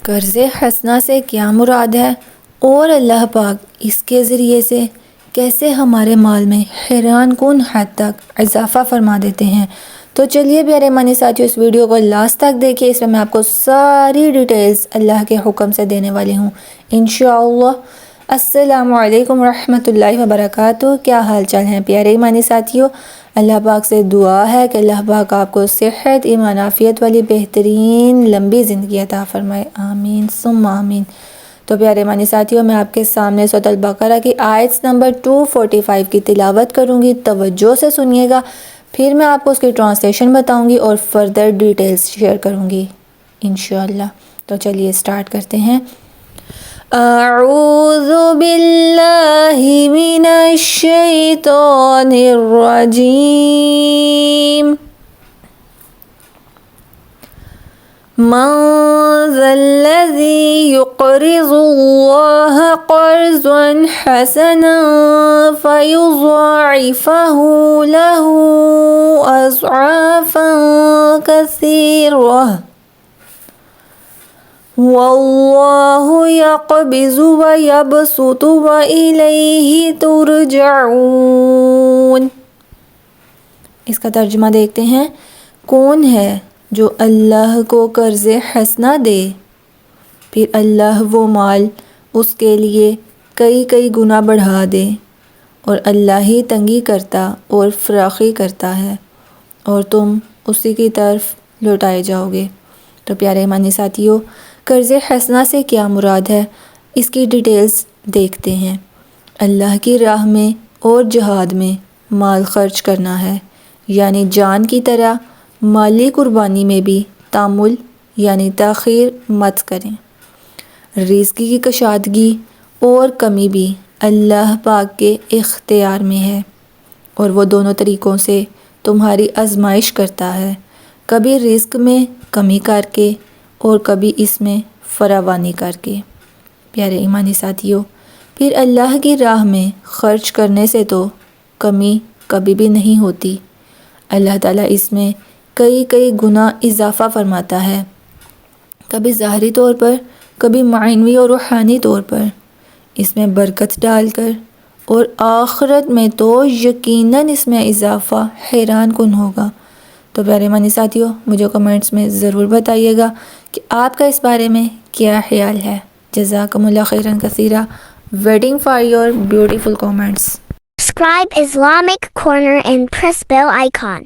قرض حسنہ سے کیا مراد ہے اور اللہ پاک اس کے ذریعے سے کیسے ہمارے مال میں حیران کن حد تک اضافہ فرما دیتے ہیں۔ تو چلیے پیارے ایمانی ساتھیو، اس ویڈیو کو لاسٹ تک دیکھیے، اس میں آپ کو ساری ڈیٹیلز اللہ کے حکم سے دینے والی ہوں انشاءاللہ۔ السلام علیکم ورحمۃ اللہ وبرکاتہ۔ کیا حال چال ہیں پیارے ایمانی ساتھیو؟ اللہ پاک سے دعا ہے کہ اللہ پاک آپ کو صحت، ایمان، عافیت والی بہترین لمبی زندگی عطا فرمائے، آمین ثم آمین۔ تو پیارے ایمانی ساتھیو، میں آپ کے سامنے سورۃ البقرہ کی آیت نمبر 245 کی تلاوت کروں گی، توجہ سے سنیے گا، پھر میں آپ کو اس کی ٹرانسلیشن بتاؤں گی اور فردر ڈیٹیلز شیئر کروں گی انشاءاللہ۔ تو چلیے سٹارٹ کرتے ہیں۔ اعوذ باللہ من الشیطان الرجیم۔ من ذا الذی یقرض اللہ قرضا حسنا فیضاعفہ له اضعافا کثیرہ واللہ یقبض ویبسط وإلیہ ترجعون۔ اس کا ترجمہ دیکھتے ہیں۔ کون ہے جو اللہ کو قرض حسنہ دے، پھر اللہ وہ مال اس کے لیے کئی گنا بڑھا دے، اور اللہ ہی تنگی کرتا اور فراخی کرتا ہے، اور تم اسی کی طرف لوٹائے جاؤ گے۔ تو پیارے ایمانی ساتھیو، قرض حسنہ سے کیا مراد ہے، اس کی ڈیٹیلز دیکھتے ہیں۔ اللہ کی راہ میں اور جہاد میں مال خرچ کرنا ہے، یعنی جان کی طرح مالی قربانی میں بھی تامل یعنی تاخیر مت کریں۔ رزق کی کشادگی اور کمی بھی اللہ پاک کے اختیار میں ہے، اور وہ دونوں طریقوں سے تمہاری آزمائش کرتا ہے، کبھی رزق میں کمی کر کے اور کبھی اس میں فراوانی کر کے۔ پیارے ایمانی ساتھیو، پھر اللہ کی راہ میں خرچ کرنے سے تو کمی کبھی بھی نہیں ہوتی، اللہ تعالیٰ اس میں کئی گنا اضافہ فرماتا ہے، کبھی ظاہری طور پر، کبھی معنوی اور روحانی طور پر، اس میں برکت ڈال کر، اور آخرت میں تو یقیناً اس میں اضافہ حیران کن ہوگا۔ تو پیارے ایمانی ساتھیو، مجھے کمنٹس میں ضرور بتائیے گا کہ آپ کا اس بارے میں کیا خیال ہے۔ جزاکم اللہ خیرن کثیرا، waiting for your beautiful comments۔ Subscribe Islamic Corner and press bell icon.